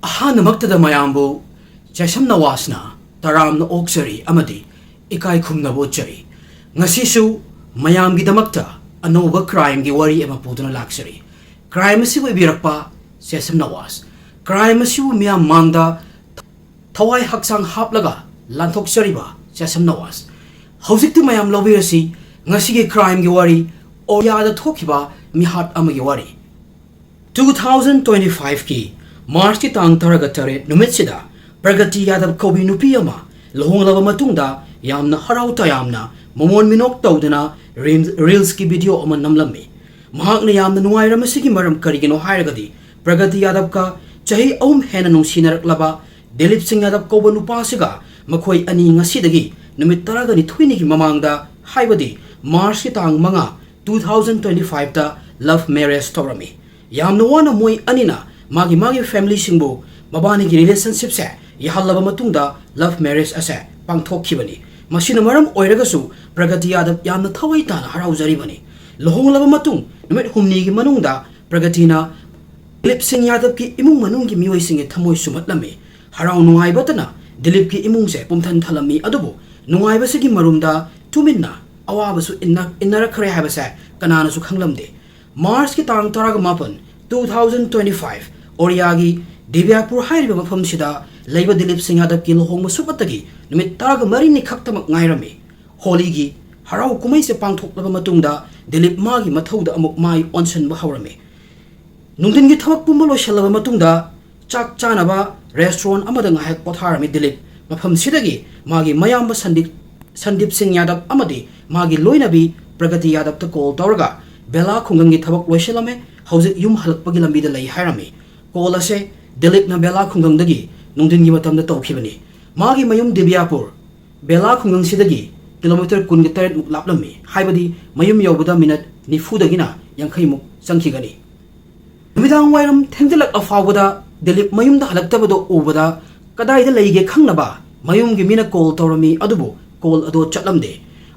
ꯑꯍꯥꯟꯕꯃꯛꯇꯗ ꯃꯌꯥꯝꯕꯨ ꯆꯦꯁꯝꯅ ꯋꯥꯁꯅ ꯇꯔꯥꯝꯅ ꯑꯣꯛꯆꯔꯤ ꯑꯃꯗꯤ ꯏꯀꯥꯏ ꯈꯨꯝꯅꯕ ꯎꯠꯆꯔꯤ ꯉꯁꯤꯁꯨ ꯃꯌꯥꯝꯒꯤꯗꯃꯛꯇ ꯑꯅꯧꯕ ꯀ꯭ꯔꯥꯏꯝꯒꯤ ꯋꯥꯔꯤ ꯑꯃ ꯄꯨꯗꯨꯅ ꯂꯥꯛꯆꯔꯤ ꯀ꯭ꯔꯥꯏꯝ ꯑꯁꯤꯕꯨ ꯏꯕꯤꯔꯛꯄ ꯆꯦꯁꯝꯅ ꯋꯥꯁ ꯀ꯭ꯔꯥꯏꯝ ꯑꯁꯤꯕꯨ ꯃꯤꯌꯥꯝ ꯃꯥꯡꯗ ꯊꯋꯥꯏ ꯍꯛꯆꯥꯡ ꯍꯥꯞꯂꯒ ꯂꯥꯟꯊꯣꯛꯆꯔꯤꯕ ꯆꯦꯁꯝꯅ ꯋꯥꯁ ꯍꯧꯖꯤꯛꯇꯤ ꯃꯌꯥꯝ ꯂꯧꯕꯤꯔꯁꯤ ꯉꯁꯤꯒꯤ ꯀ꯭ꯔꯥꯏꯝꯒꯤ ꯋꯥꯔꯤ ꯑꯣꯔꯤꯌꯥꯗ ꯊꯣꯛꯈꯤꯕ ꯃꯤꯍꯥꯠ ꯑꯃꯒꯤ ꯋꯥꯔꯤ 2025ꯀꯤ मार्च की तांग तरग तरे नुमित्सिदा प्रगति यादव कौबी नुपी अमा लुहोंगलबा मतुंगदा यामना हराउ तयामना ममोन मिनोक तौदना रील्स की वीडियो अमा नमलम्मी महाकना यामना नुंगाइरमसिगी मरम करिगिनो हायरगदी प्रगति यादव का चही अहुम हेना नुंसिनरक्लबा दिलीप सिंह यादव कौबा नुपासिगा मखोय अनी ngasiदगी नुमित तरगनि थुइनिगी ममांगदा हायबदी मार्च की तांग मंगा 2025 दा लव मैरिज तौरमी यामना वाना मोय अनिना मागी फैमिली सिंबो मबानी की रिलेशनशिप से यहल्लबा मतुंगदा लव मैरिज असे पांगथोखिबनी मसिना मरम ओइरगसु प्रगति यादव यामना थवै ताना हराउजरिबनी लुहोंगलबा मतुंग नुमित हुमनी की मनुंगदा प्रगतिना दिलीप सिंह यादव की इमुंग मनुंग की मियोय सिंगे थमोय सुमतलमी हराउ नुंगाइबतना दिलीप की इमुंग से पुमथन थलमी अदुबो नुंगाइबसिगी मरुमदा तुमिन्ना अवाबसु इन्नरखरे हाबसे कनानासु खंगलमदे मार्च की तांग तराग मापन 2025 ओरियागी दिव्यापुर हाइरिबा मफमसिदा लैबा दिलीप सिंह यादव की लुहोंगबा सुपतगी नुमित तारग मरिनी खक्तमक ngairami होलीगी हराउ कुमै से पांगथोक्लबा मतुंगदा दिलीप मागी मथौदा अमुक माई ऑनसनबा हौरमे नुंदिनगी थवक पुंबा लोइसलबा मतुंगदा चाक चानबा रेस्टोरेंट अमदा ngaihak पोथारमी दिलीप मफमसिदगी मागी मयामबा संदीप सिंह यादव अमदी मागी लोइनबी प्रगति यादव ता कॉल तौरगा बेला खुंगंगी थवक लोइसलमे हौजिक युम हलकपगी लंबीदा लई हायरमी कॉल असे दिलीप ना बेला खुंगंगदगी नुंदिनगी मतमदा तौखिबनी मागी मयुम दिव्यापुर बेला खुंगंगसिदगी किलोमीटर 19 मुक लापलमी हाइबदी मयुम यौबदा मिनट 90 याखै मुक चंखिगनी नुमिदांग वाइरम थेंगदलक अफावदा दिलीप मयुमदा हलक्तबदो उबदा कदाइदा लैगे खंगनबा मयुमगी मिना कॉल तौरमी अदुबो कॉल अदो चटलमदे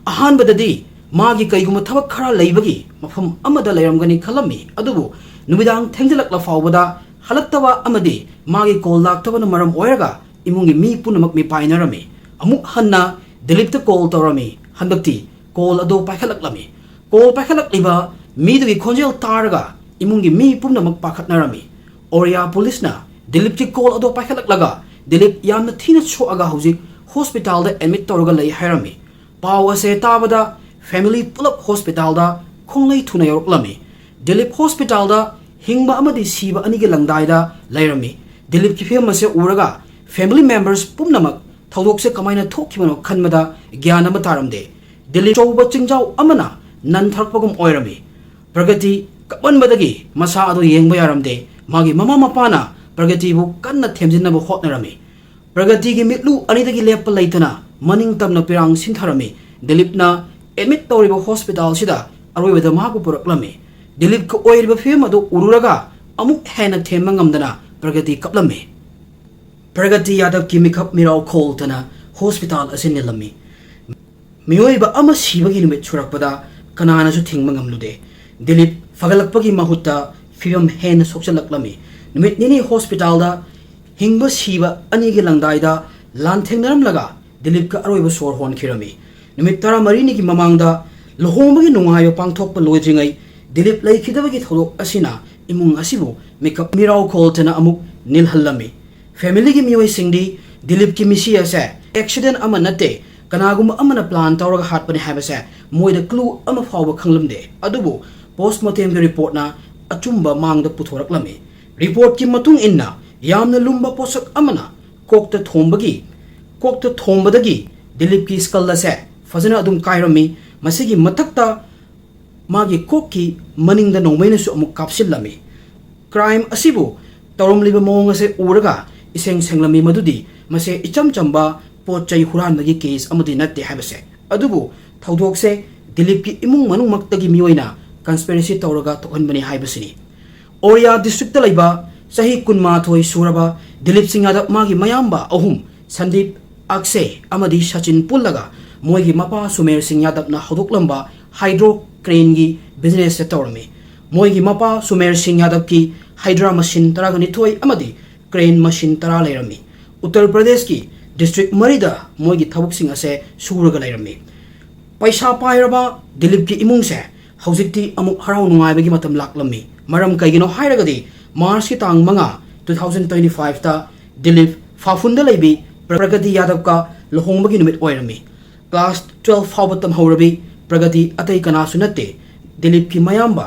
अहानबददी मागी कईगुम थबक खरा लैबगी मफम अमदा लैरमगनी खलमी अदुबो नुमिदांग थेंगदलक लफावदा हलक्तबा अमदी मागी कॉल लाक्तबना मरम ओयरगा इमुंगी मी पुनमक मी पाइनरमी अमुक हन्ना दिलीप ता कॉल तौरमी हंदक्ति कॉल अदो पाइखलकलमी कॉल पाइखलकलिबा मीदुगी खोंजेल तारगा इमुंगी मी पुनमक पाखतनरमी ओरिया पुलिसना दिलीप की कॉल अदो पाइखलकलगा दिलीप यामना थीना छोअगा हौजिक हॉस्पिटल दा एडमिट तौरगा लई हायरमी पाव असे ताबदा फैमिली पुलप हॉस्पिटल दा खोंगलै थुना यौरकलमी दिलीप हॉस्पिटल दा हिंगबा अमदी सीबा अनिगे लंगदाइदा लैरमी दिलीप की फिल्म से उरगा फैमिली मेंबर्स पुमनमक थौदोक से कमाइना थोखिबनो खनमदा ज्ञान अमा तारमदे दिलीप चौबा चिंजाव अमना ननथरपगुम ओइरमी प्रगति कपनबदगी मसा अदो येंगबा यारमदे मागी ममा मपाना प्रगति बु कन्ना थेमजिनबो होटनरमी प्रगति की मिटलु अनिदगी लेप लैतना मनिंग तमना पिरांग सिंथरमी दिलीपना एडमिट तौरिबा हॉस्पिटल सिदा अरोइबदा माबु पुरकलमी दिलीप को ओइरिबा फिल्म अदो उरुरगा अमुक हेना थेमबा ngamdana प्रगति कपलमी प्रगति यादव की मिखप मिराव खोलतना हॉस्पिटल असिन लम्मी मियोइबा अमा सीबगी नुमित छुरकपदा कनानासु थिंगबा ngamlude दिलीप फगलकपगी माहुत्ता फिल्म हेना सोक्चलकलमी नुमित निनी हॉस्पिटल दा हिंगबा सीबा अनिगे लंगदाइदा लानथेंगनरमलगा दिलीप का अरोइबा सोर होनखिरमी नुमित तरा मरीनी की ममांगदा लुहोंबगी नुंगायो पांगथोकपा लोइद्रिङै दिलीप लैखिदबगी थौदोक असिना इमुंग असिबु मेकअप मिराव खोलतना अमुक निलहल्लमी फैमिली की मियोय सिंगदी दिलीप की मिसी असे एक्सीडेंट अमा नते कनागुम अमना प्लान तौरगा हाटपने हाबसे मोइदा क्लू अमा फावबा खंगलमदे अदुबु पोस्टमार्टम की रिपोर्टना अचुंबा मांगदा पुथोरकलमी रिपोर्ट की मतुंग इन्ना यामना लुंबा पोसक अमना कोकता थोंबदगी दिलीप की स्कल असे फजना अदुम कायरमी मसिगी मथक्ता मागी कोकी मनिंगदा नोंमैनसु अमुक कापसिल्लमी क्राइम असिबु तौरमलिबा मोंग असे उरगा इसेंग सेंगलमी मदुदी मसे इचम चंबा पोचै हुरानबगी केस अमदि नत्ते हाबसे अदुबु थौदोकसे दिलीप की इमुंग मनुंग मक्तगी मियोइना कंस्पिरेसी तौरगा तोहनबनी हाइबसिनी ओरिया डिस्ट्रिक्ट लैबा सही कुनमाथोय सुरबा दिलीप सिंह यादव मागी मयामबा अहुम संदीप अक्षय अमदी सचिन पुल्लगा मोइगी मपा सुमेर सिंह यादव ना हदोकलंबा हाइड्रो क्रेन की बिजनेस से तौरमी मोइगी मपा सुमेर सिंह यादव की हाइड्रा मशीन 12 अमदी क्रेन मशीन तरा लेरमी उत्तर प्रदेश की डिस्ट्रिक्ट मरीदा मोगी थबुकसिंग असे सूरगा लेरमी पैसा पाइरबा दिलीप की इमुंग से हौजिक्ति अमुक हराउ नुंगाइबगी मतम लाक्लमी मरम कइगिनो हाइरगदी मार्च की तांग मंगा 2025 ता दिलीप फाफुंदा लेबी प्रगति यादव का लुहोंगबगी नुमित ओइरमी क्लास 12 फावतम हौरबी प्रगति अतई कनासु नत्ते दिलीप की मयाम्बा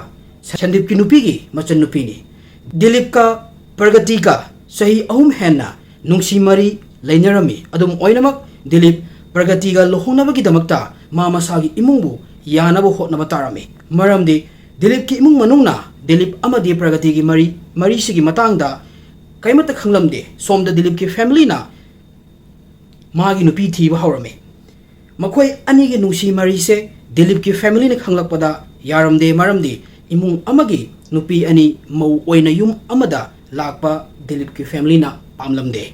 संदीप की नुपी की मचन नुपीनी दिलीप का प्रगति का सही अहुम हेन्ना नुंगसी मरी लेनरमी अदुम ओइनमक दिलीप प्रगति का लुहोंगनबगी दमक्ता मा मसागी इमुंगबु यानबु होटनबा तारमी मरमदी दिलीप की इमुंग मनुंगना दिलीप अमदी प्रगति की मरी सिगी मतंगदा कईमत खंगलमदे सोमदा दिलीप की फैमिली ना मागी नुपी थीबा हौरमी मखोई अनी की नुंगसी मरी से दिलीप की फैमिली ने खंगलकपदा यारमदे मरमदी इमुंग अमगी नुपी अनी मौ ओइना युम अमदा लाकपा दिलीप की फैमिली ना पामलमदे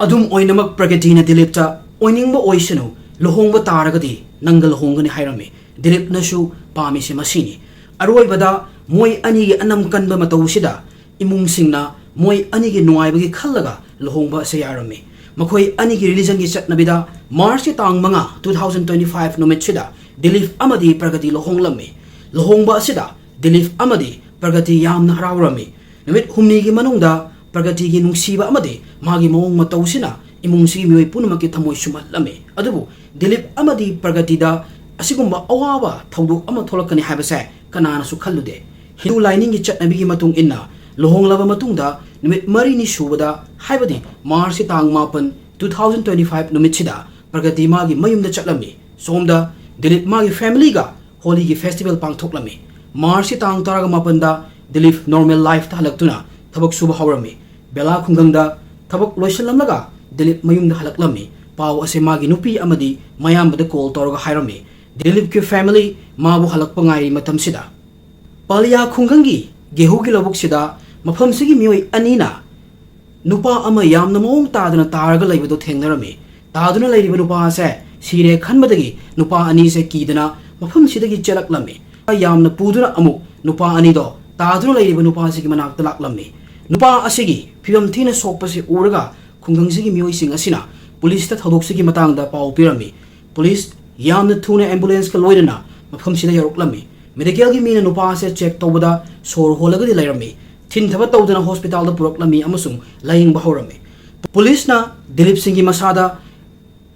अदुम ओइनमक प्रगति ने दिलीप ता ओइनिंगबा ओइसनु लुहोंगबा तारगदी नंगल लुहोंगनी हाइरमी दिलीप नसु पामिसे मसीनी अरोइबदा मोय अनी की अनम कनबा मतौसिदा इमुंग सिंगना मोय अनी की नुआइबगी खल्लगा लुहोंगबा से यारमी मखोई अनी की रिलीजन की चटनबिदा मार्च की तांग मंगा 2025 नुमितसिदा दिलीप अमदी प्रगति लुहोंगलमी लुहोंगबा असिदा दिलीप अमदी प्रगति यामना हरावरमी नुमित हुमनी की मनुंगदा प्रगति की नुंगसीबा अमदी मागी मओंग मतौसिना इमुंग सिगी मियोय पुनमकी थमोय सुमलमी अदुबु दिलीप अमदी प्रगतिदा असिगुंबा अवाबा थौदोक अमा थोलकनी हाइबसे कनानासु खल्लुदे हिंदू लाइनिंग की चटनबिगी मतुंग इन्ना लुहोंगलबा मतुंगदा नुमित मरीनी सुबदा हाइबदी मार्च की तांग मापन 2025 नुमितसिदा प्रगति मागी मयुमदा चटलमी सोमदा दिलीप मागी फैमिली गा होली की फेस्टिवल पांगथोकलमी मार्च की तांग तरागा मापनदा दिलीप नॉर्मल लाइफ ता हलक्तुना थबक सुबा हौरमी बेला खुंगंगदा थबक लोइसलमलगा दिलीप मयुमदा हलक्लमी पाव असे मागी नुपी अमदी मयामबदा कॉल तौरगा हाइरमी दिलीप की फैमिली माबु हलक्पा ngairi matamsida पालिया खुंगंगी गेहू की लबुकसिदा मफमसिगी मियोय अनीना नुपा अमा यामना मओंग तादना तारगा लैबदो थेंगनरमी तादुना लैरिबा नुपा से सिरे खनबदगी नुपा अनी से कीदना मफमसिदगी चलकलमी यामना पुदुना अमुक नुपा अनीदो तादुना लैरिबा नुपा सिगी मनाक्ता लाक्लमी नुपा असिगी फिबम थीना सोकपसे उरगा खुंगंसिगी मियोय सिंग असिना पुलिस ता थदोकसिगी मतांगदा पाव पिरमी पुलिस यामना थुना एम्बुलेंस का लोइदना मफमसिदा यरोकलमी मेडिकल की मीना नुपा से चेक तौबदा सोर होलगदी लैरमी थिन थबा तौदना हॉस्पिटल दा पुरकलमी अमसुंग लाइंग बहौरमी पुलिस ना दिलीप सिंह की मसादा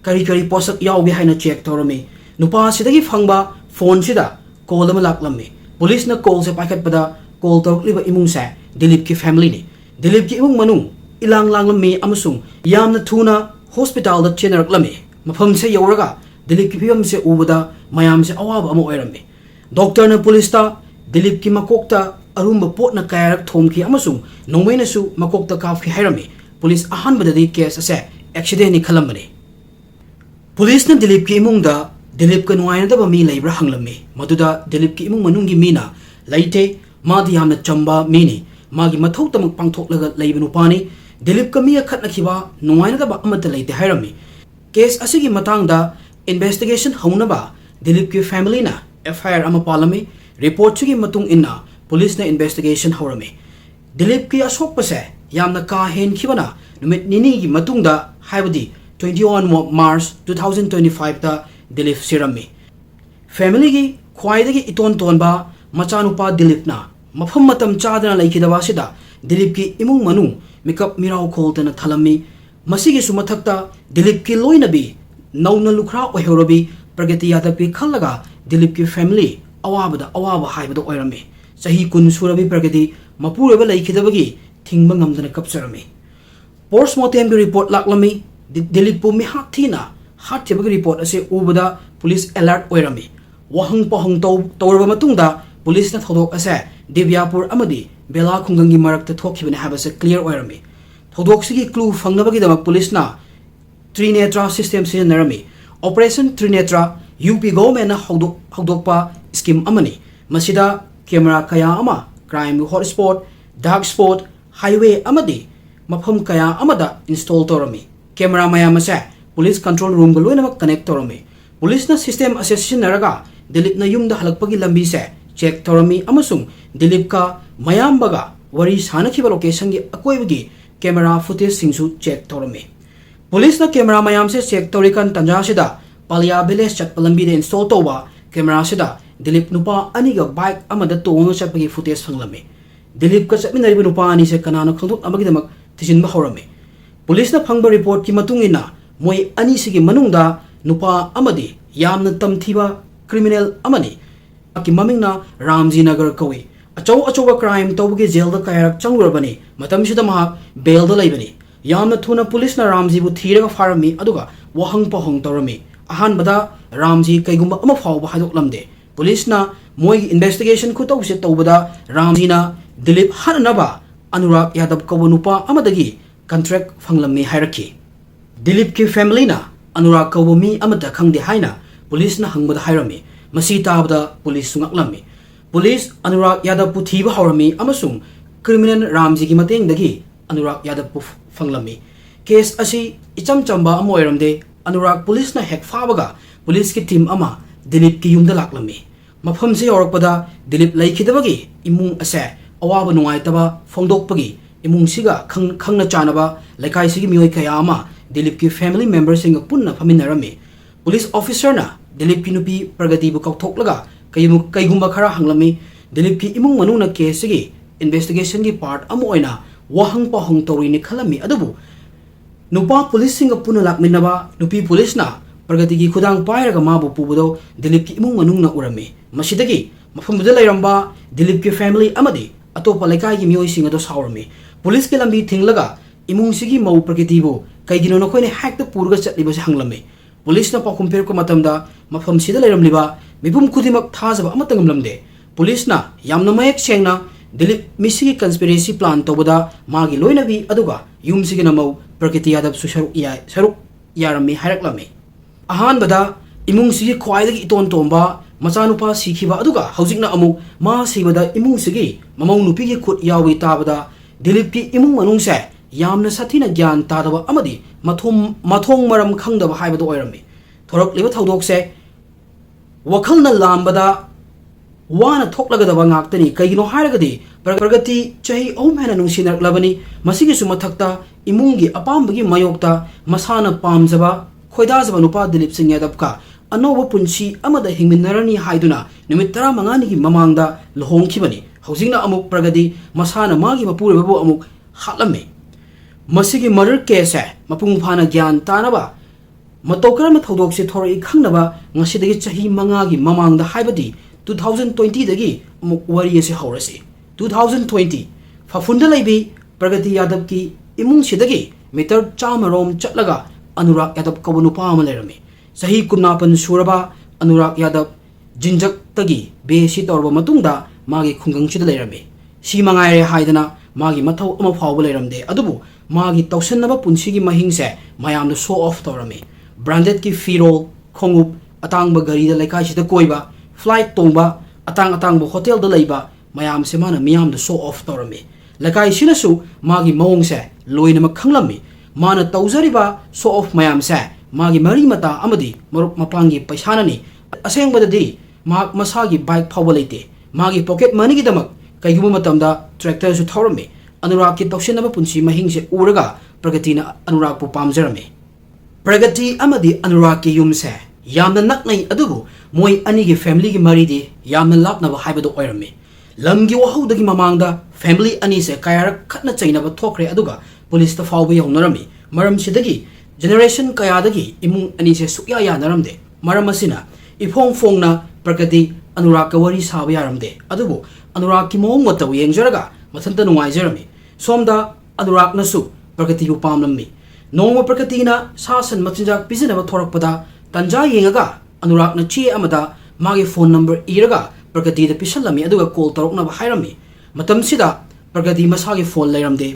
करी करी पोसक यावगे हाइना चेक तौरमी नुपा सिदगी फंगबा फोन सिदा कॉल अमा लाक्लमी पुलिस ना कॉल से पाइखतपदा कॉल तौरकलिबा इमुंग से दिलीप की फैमिली ने दिलीप की इमुंग मनु इलांग लांगलमी अमसुंग यामना थुना हॉस्पिटल दा चेनरकलमी मफम से यौरगा दिलीप की फिबम से उबदा मयाम से अवाब अमा ओइरमी डॉक्टर ने पुलिस ता दिलीप की मकोकता अरुंब पोटना कायरक थोमकी अमसुंग नोंगमैनसु मकोकता काफी हाइरमी पुलिस अहानबददी केस असे एक्सीडेंट नि खलमबने पुलिस ने दिलीप की इमुंगदा दिलीप का नुआयनदबा मी लैब्रा हंगलमी मदुदा दिलीप की इमुंग मनुंगी मीना लैते मादी यामना चंबा मीनी मागी मथौ तमक पांगथोकलगा लैबा नुपानी दिलीप का मी अखतनखिबा नुआयनदबा अमत लैते हाइरमी केस असिगी मतांगदा इन्वेस्टिगेशन हौनबा दिलीप की फैमिली ना FIR अमा पालमी रिपोर्ट की मतुंग इन्ना पुलिस ने इन्वेस्टिगेशन हौरमी दिलीप की असोकपसे यामना का हेनखिबना नुमित निनी की मतुंगदा हाइबदी 21 मार्च 2025 ता दिलीप सिरमी फैमिली की ख्वाइदगी इतोन तोनबा मचानुपा दिलीपना मफम मतम चादना लैखिदबासिदा दिलीप की इमुंग मनु मिकअप मिराव खोलतना थलमी मसिगी सुमथक्ता दिलीप की लोइनबी नौना लुखरा ओहरबी प्रगति यादव की खल्लगा दिलीप की फैमिली अवाबदा अवाबा हाइबदो ओइरमी सही कुन सुरबी प्रगति मपुरबा लैखिदबगी थिंगबा ngamdana kapsarami पोस्टमार्टम की रिपोर्ट लाक्लमी दिलीप पु मिहाक थीना हाथेबगी रिपोर्ट असे उबदा पुलिस अलर्ट ओइरमी वहंग पहंग तौरबा मतुंगदा पुलिस ना थोदोक असे दिव्यापुर अमदी बेला खुंगंगी मरकता थोखिबने हाबसे क्लियर ओइरमी थोदोकसिगी क्लू फंगनबगी दमक पुलिस ना त्रिनेत्रा सिस्टम सिजनरमी ऑपरेशन त्रिनेत्रा यूपी गवर्नमेंट हौदोकपा स्कीम अमनी मसिदा कैमरा कया अमा crime hotspot dark spot highway अमदी मफम कया अमदा इंस्टॉल तौरमी कैमरा मयाम से पुलिस कंट्रोल रूम को लोइनमक कनेक्ट तौरमी पुलिस ना सिस्टम असे सिजनरगा दिलीप ना युमदा हलकपगी लंबी से चेक तौरमी अमसुंग दिलीप का मयाम बगा wari sanakhiba location gi akoibagi camera footage singsu check torami police na camera mayam se check torikan tanja sida palia village chatpalambi de install towa camera sida Dilip Nupa aniga bike amada tonga chapagi footage phanglami Dilip ka chapminariba nupa ani se kanana khangdok amagidamak tijinba horami police na phangba report ki matungina moi ani sigi manungda nupa amadi yamna tamthiba criminal amani ki mamingna Ramji Nagar kawi achau crime tawbagi jail da kairak changrabani matam sida mahak bail da laibani yamna thuna police na Ramji bu thiraga farami aduga wahang pahong torami ahan bada Ramji kaigumba ama fawba hadok lamde police na moi investigation khu tawse tawbada Ramji na Dilip hanaba Anurag Yadav kawa nupa amadagi contract phanglami hairaki Dilip ki family na Anurag kawa mi amada khangde haina police na hangbada hairami masi tabda police sungaklami police Anurag Yadav pu thiba hawrami amasung criminal Ramji gi mateng dagi Anurag Yadav pu phanglami case asi icham chamba amoiramde Anurag police na hek fabaga police ki team ama Dilip ki yumda laklami mafam se yorakpada Dilip laikhidabagi imung ase awaba nungaitaba phongdokpagi imung siga khangna chanaba laikai sigi mioi kaya ama Dilip ki family members singa punna phaminarami police officer na Dilip ki nupi pragati bu kauthoklaga kaigumba khara hanglami Dilip ki imung manuna case sigi investigation gi part amo oina wahang pahong tori ni khalami adubu nupa police singa punna lakminaba nupi police na pragati gi khudang pairaga mabu pubudo Dilip ki imung manungna urami masidagi mafambuda lairamba Dilip ki family amadi atopa laikai gi mioi singa do saurami police ke lambi thinglaga imung sigi mau pragati bu kaigino na khoine hack ta purga chatliba se hanglami police na pakum per ko matamda mafam sida lairamliba mibum khudimak thajaba amatangam lamde police na yamna mayek sengna Dilip misigi conspiracy plan tobada magi loinabi aduga yum sigi na mau prakiti yadab su saruk yarami haraklami ahan bada imung sigi khwaidagi iton tomba machanupa sikhiba aduga haujikna amuk ma sibada imung sigi mamau nupi gi khut yawi tabada Dilip ki imung manung se yamna sathina gyan tadaba amadi mathong maram khangdaba haibado oirami thorok liba thodok se wakhalna lambada wana thoklagadaba ngaktani kaigino hairagadi pragati chahi hena nungsinarklabani masigi sumathakta imungi apambagi mayokta masana pamjaba khoidajaba nupa Dilip Singh Yadav ka anoba punsi amada hingminarani haiduna numit 15 gi mamangda luhongkhibani haujingna amuk pragati masana magi mapurababu amuk hatlame masigi murder case mapung phana gyan tanaba matokram thodok se thori khangnaba ngasidagi chahi manga gi mamangda haibadi 2020 dagi amuk wari se haurasi 2020 fafunda laibi pragati Yadav ki imung sidagi meter chamarom chatlaga Anurag Yadav kawa nupa ama lairami sahi kunapan suraba Anurag Yadav jinjak tagi be si torba matungda magi khungang chida lairami si mangaire haidana magi mathau ama phawba lairamde adubu magi tawsannaba punsigi mahingse mayamna show off torami branded ki firol khongup atangba gari da laikai sida koiba flight tongba atangba hotel da laiba mayam se mana miyam da show off torami laikai sinasu magi mawongse loina ma khanglami mana tawzariba show off mayam se magi mari mata amadi marup mapangi paisanani asengbadadi mak masagi bike phawba leite magi pocket money gi damak kaiguma matamda tractor su thorami Anurag ki tawsinaba punsi mahingse uraga pragatina Anurag pu pamjarami pragati amadi Anurag ki yumse yamna naknai adubu moi ani gi family gi maridi yamna lapnaba haibado oirami lamgi wahaudagi mamangda family ani se kayar khatna chainaba thokre aduga police ta fawba yawnarami maram sidagi generation kayadagi imung ani se sukya yanaramde maram asina ifong fongna pragati Anurag ka wari saba yaramde adubu Anurag ki mong mataw yengjaraga mathanta nungaijarami somda Anurag nasu pragati bu pamlammi nongma pragati na sasan machinjak pijanaba thorakpada tanja yengaga Anurag na chi amada magi phone number iraga pragati da pisallami aduga call taroknaba hairami matam sida pragati masagi phone lairamde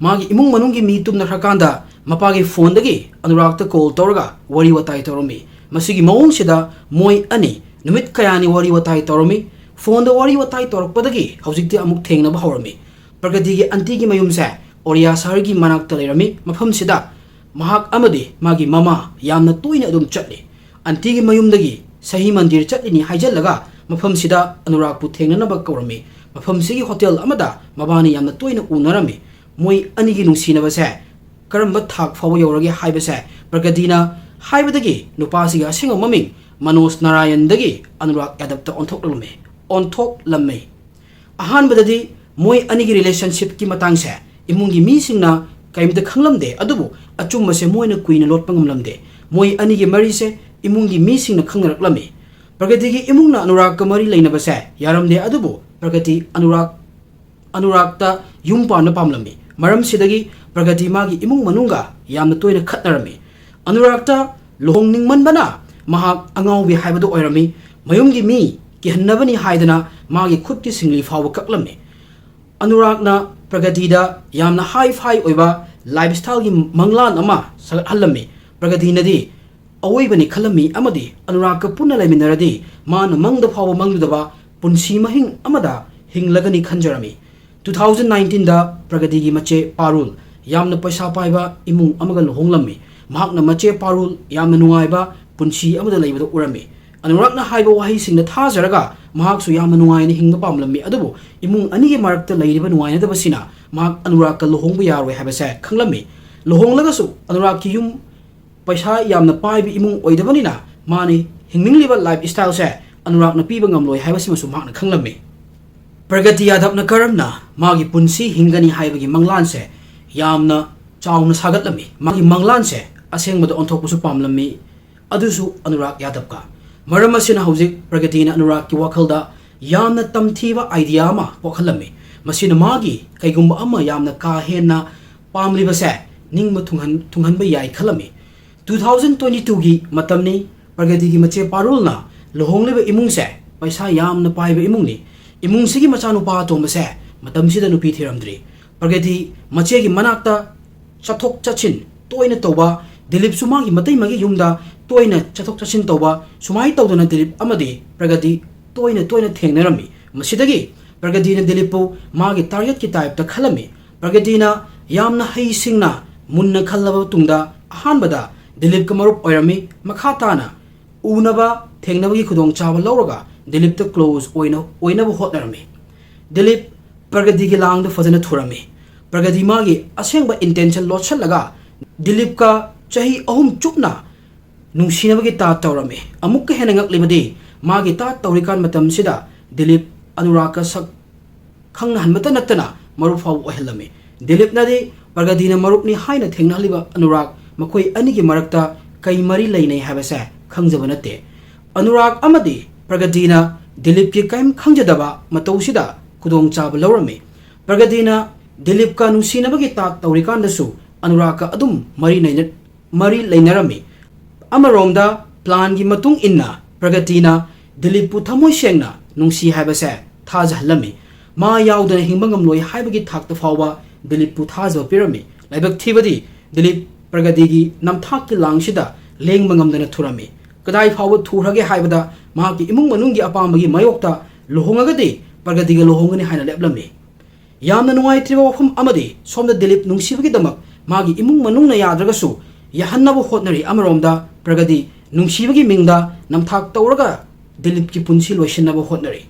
magi imung manunggi mi tumna hrakanda mapagi phone dagi Anurag ta call tawraga wari watai tawrami masigi mawong sida moi ani numit kayani wari watai tawrami phone da wari watai torokpadagi haujikti amuk thengnaba hawrami pragati gi anti gi mayumse Oriya sahar gi manakta lairami mafam sida mahak amadi magi mama yamna toina adum chatli anti gi mayumdagi sahi mandir chatlini haijallaga mafam sida Anurag pu thengnanaba kawrami mafamsigi hotel amada mabani yamna toina unarami moi anigi nungsinabase karamba thak fawa yorage haibase Pragadina haibadagi nupasiga asinga maming Manos Narayan dagi Anurag Yadav onthok lamme ahan badadi moi anigi relationship ki matang se imungi mi singna kaimda khanglamde adubu achumma se moina kuina lot pangamlamde moi anigi mari se imungi mi singna khangrak lamme Pragadigi imungna Anurag ka mari leina base yaramde adubu Pragati Anuragta yumpa na pamlammi maram sidagi Pragati magi imung manunga yamna toina khatnarami Anuragta luhongning bana mahak angawi haibadu oirami mayumgi mi ki hannabani haidana magi khutki singli fawa kaklamni Anuragna Pragatida yamna high five oiba lifestyle gi manglan ama sagat hallammi Pragadina di awoibani khalami amadi Anurag ka punna laiminaradi man mangda fawa mangdaba punsi mahing amada hinglagani khanjarami 2019 da Pragati gi mache Parul yamna Peisha Paiba imung amaga luhonglammi mahakna mache Parul yamna Nungaiba punsi amada laibada urami Anuragna haiba wahi singna thajaraga mahaksu yamna nungaina hingba pamlammi adubu imung anigi marakta lairiba nungaina dabasina mahak Anurag ka luhongba yaroi habase khanglammi luhonglagasu Anurag ki yum Peisha yamna paibi imung oidabanina mani hingningliba lifestyle se Anuragna piba ngamloi haibasimasu mahakna khanglammi Pragati Yadavna karamna magi punsi hingani haibagi manglanse yamna chauna sagatlami magi manglanse asengmada onthokpusu pamlammi adusu Anurag Yadavka maram asina hojik Pragatina Anurag ki wakhalda yamna tamthiba idea ma wakhalami masina magi kaigumba ama yamna ka henna pamlibase ningma thunghanba yai khalami 2022 gi matamni Pragati gi mache Parulna luhongliba imungse Peisha yamna paiba imungni imung sigi machanupa tombase matamsida nupi thiramdri Pragati mache gi manakta chathok chachin toina toba Dilip sumagi matai magi yumda toina chathok chachin toba sumai tawdana Dilip amadi Pragati toina thengnarami masidagi Pragadina Dilipu magi target ki type ta khalami Pragadina yamna hei singna munna khallaba tungda ahanbada Dilip ka marup oirami makhatana unaba thengnabagi khudong chawa lawraga Dilip ta close oina bu hotnarami Dilip Pragati gi lang da fazana thurami Pragati magi asengba intention lotchalaga Dilip ka chahi ahum chupna nungsinabagi ta tawrami amuk ka henangak libadi magi ta tawrikan matam sida Dilip Anurag ka sak khangna hanmata natana marup faw ohelami Dilip nadi Pragadina marup ni haina thengnaliba Anurag makoi anigi marakta kai mari lainai habase khangjaba natte Anurag amadi Pragadina Dilip ki kaim khangjadaba matawsida kudong chaba lawrami Pragadina Dilip ka nungsinabagi ta tawrikan dasu Anurag ka adum mari lainarami amaromda plan gi matung inna Pragatina Dilip pu thamoi sengna nungsi habase thajhalami ma yaudana hingbangam loi haibagi thakta fawa Dilip pu thajwa pirami laibak thibadi Dilip Pragati gi namthak ki langsida lengmangamdana thurami kadai fawa thurage haibada mahaki imung manunggi apambagi mayokta luhongagadi Pragati ga luhongani haina leplami yamna nungai triba wafam amadi somda Dilip nungsibagi damak magi imung manungna yadragasu yahannabu hotnari amaromda Pragati nungsibagi mingda namthak tawraga Dilip ki punsi loisinabu hotnari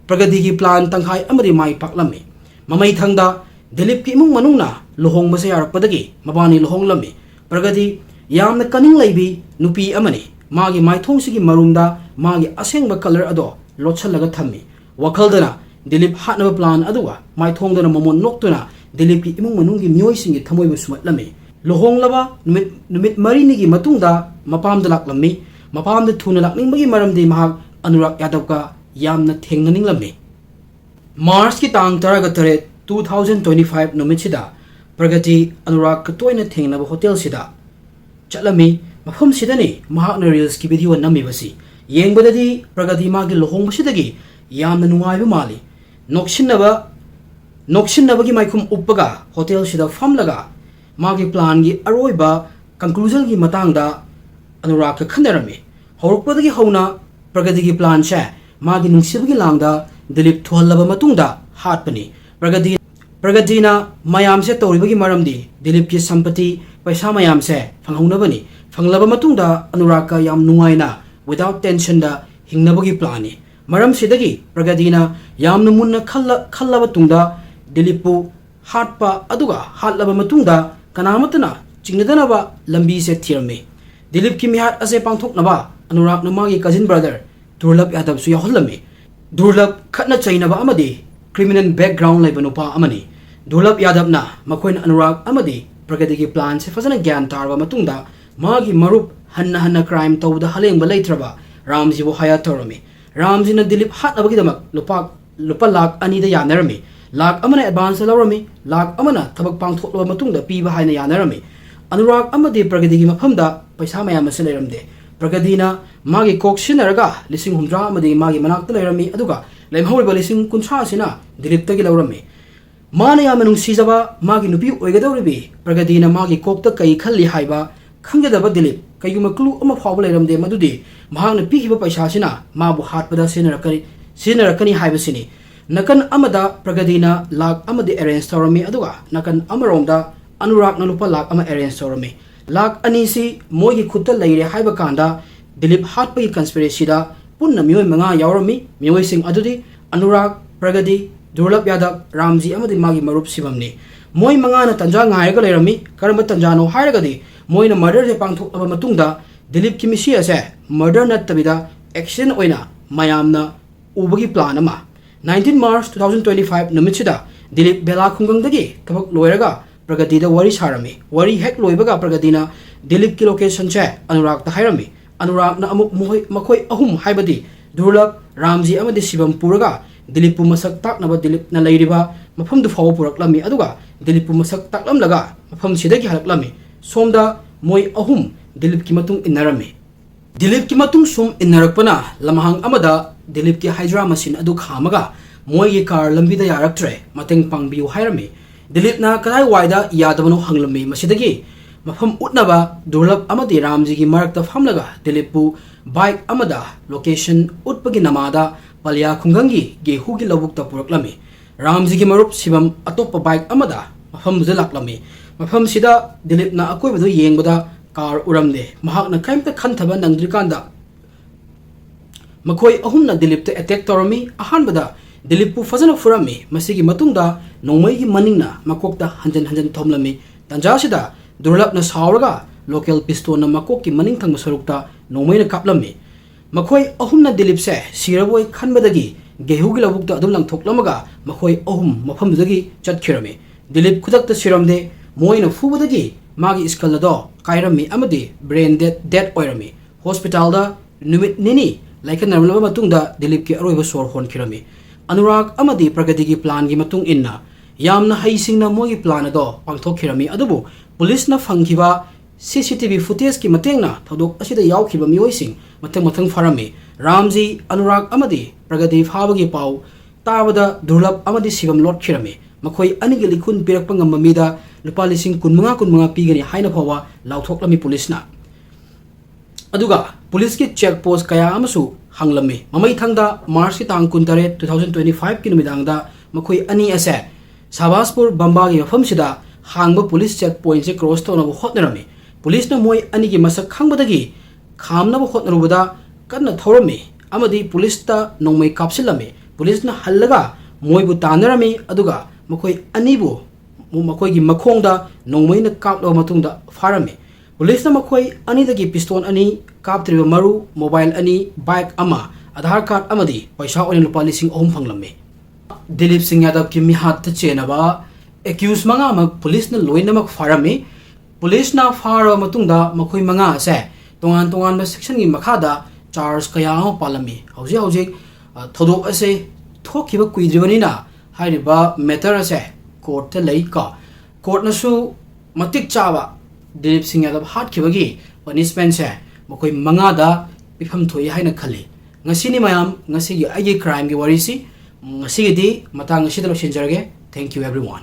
Pragati gi plan tanghai amadi mai paklami mamai thangda Dilip ki imung manungna luhongbase yarakpadagi mabani luhonglami Pragati yamna kaning laibi nupi amani magi maithongsigi marumda magi asengba color ado lotchalaga thammi wakhaldana Dilip hatnaba plan aduga maithongdana momon noktuna Dilip ki imung manunggi myoisingi thamoiba sumatlami luhonglaba numit marini gi matungda mapamda laklammi mapamda thuna lakningbagi maramdi mahak Anurag Yadavka yamna thengnaninglami March ki tang 18 2025 numitida Pragati Anurag ka toina thengnaba hotel sida chalami mafam sidani mahakna reels ki video namibasi yengbadadi Pragati magi luhongbasidagi yamna nungaiba mali nokshinnabagi maikhum uppaga hotel sida famlaga magi plan gi aroiba conclusion gi matangda Anurag ka khanarami horokpadagi hauna Pragati gi plan se magi nungsibagi langda Dilip thollaba matungda hatpani Pragadina mayam se tawribagi maramdi Dilip ki sampati Peisha mayam se phanghonabani phanglaba matungda Anurag ka yam nungaina without tension da hingnabagi plani maram sidagi pragadina yamna munna khallaba tungda Dilippu hatpa aduga hatlaba matungda kanamatana chingnadanaba lambi se thirame Dilip ki mihat ase pangthoknaba Anurag na magi cousin brother Durlab Yadav su yahollame Durlab khatna chainaba amadi criminal background laiba nupa amani Durlab Yadav na makoin Anurag amadi pragadigi plan se fazana gyan tarba matungda magi marup hanna crime tawda halengba leitraba Ramji bo haya torame Ramji na Dilip hatnabagi damak lupa lakh ani da yanarame lakh amana advance lawrame lakh amana thabak pangthokba matungda piba haina yanarame Anurag amadi pragadigi mafamda paisa mayam ase leiramde Pragadina magi kok sinaraga lising humdra amadi magi manakta leirami aduga lemhawriba lising kunthra sina Dilip tagi lawrame Mana yamna nungsijaba magi nupi oigadawribi Pragadina magi kokta kai khalli haiba khangadaba Dilip kaiguma klu ama phawba leiramde madudi mahangna pihiba paisa sina mabu hatpada sinarakani haiba sini nakan amada Pragadina lakh amadi arrange tawrami aduga nakan amaromda Anurag na lupa lakh ama arrange tawrami lakh anisi moigi khutta leire haiba kanda Dilip hatpa conspiracy da punna mioi manga yaurami mioi sing adudi Anurag Pragadi Durlab Yadav Ramji amadi magi marup sibamni moi manga na tanja ngaiga leirami karamba tanja no hairagadi moi na murder je pangthokaba matungda Dilip ki misi ase murder nattabida action oina mayamna ubagi plan ama 19 March 2025 numitchida Dilip bela khungangdagi thabak loiraga Pragadi da wari sarami wari hek loibaga Pragadina Dilip ki location che Anurag ta hairami Anurag na amuk makoi ahum haibadi Durlab Ramji amadi Sibam puraga Dilippu masak taknaba Dilip na leiriba mafam du fawo puraklami aduga Dilippu masak taklamlaga mafam sidagi halaklami somda moi ahum Dilip ki matung innarami Dilip ki matung sum innarakpana lamahang amada Dilip ki Hydra machine adu khamaga moi gi car lambida yaraktre mateng pangbiu hairami Dilip na kadai waida yadabano hanglami masidagi mafam utnaba Durlab amadi Ramji gi marakta famlaga Dilippu bike amada location utpagi namada Palya khungangi gehu gi lobukta puraklami Ramji gi marup Sibam atopa bike amada mafam laklami mafam sida Dilip na akoi badu yengbada car uramde mahak na kaimta khanthaba nangdrikanda makoi ahum na Dilip te attack torami ahanbada Dilip pu fazana furami masigi matungda nongmai gi maningna makokta hanjan thomlami tanja sida Durlab na sauraga local pistol na makok ki maning thang masarukta nongmai na kaplami Makoi ahum na Dilip se siraboi khanbadagi gehu gi labukta adum lang thoklamaga makoi ahum mafamdagi chatkirami Dilip khudakta siramde moina fubadagi magi iskalado kairami amadi brain dead oirami hospital da numit nini like narmalaba matungda Dilip ki aroiba sor hon kirami Anurag amadi Pragadigi plan gi matung inna yamna haisingna mogi plan ado pangthokirami adubu police na phangkiba CCTV footage ki matengna thodok asida yaukhiba miyoising matang farami Ramji Anurag amadi Pragadi phabagi pau tabada Durlab amadi Sibam lot khirami makoi anigi likhun pirakpa ngamamida lupa lising kunmanga pigani haina phawa lauthokami police na aduga police ki check post kaya amasu hanglami mamai thangda March ki tang 2025 ki numidangda makoi ani ase Sabaspur Bambagi mafamsida hangba police check point se cross to na hotnerami police na moi anigi masak khangbadagi khamna hotnerubada kanna thorami amadi police ta nongmai kapsilami police na hallaga moibu tanarami aduga makoi anibu makoi gi makhongda nongmai na kaplo matungda farami police na makoi ani dagi pistol ani kaptriba maru mobile ani bike ama Aadhaar card amadi paisa oin lupa lising ahum phanglami Dilip Singh Yadav ki mihat ta chenaba accused manga mak police na loinamak farami police na faro matungda makoi manga ase tongan ma section gi makhada charge kaya ho palami hauji thodok ase thokiba kuidribani na hairiba matter ase court ta lei ka court na su matik chawa Dilip Singh Yadav hat khibagi punishment se makoi manga da pifam thoi haina khali ngasini mayam ngasi gi agi crime gi warisi ngasi di matang ngasi da lo shenjarge thank you everyone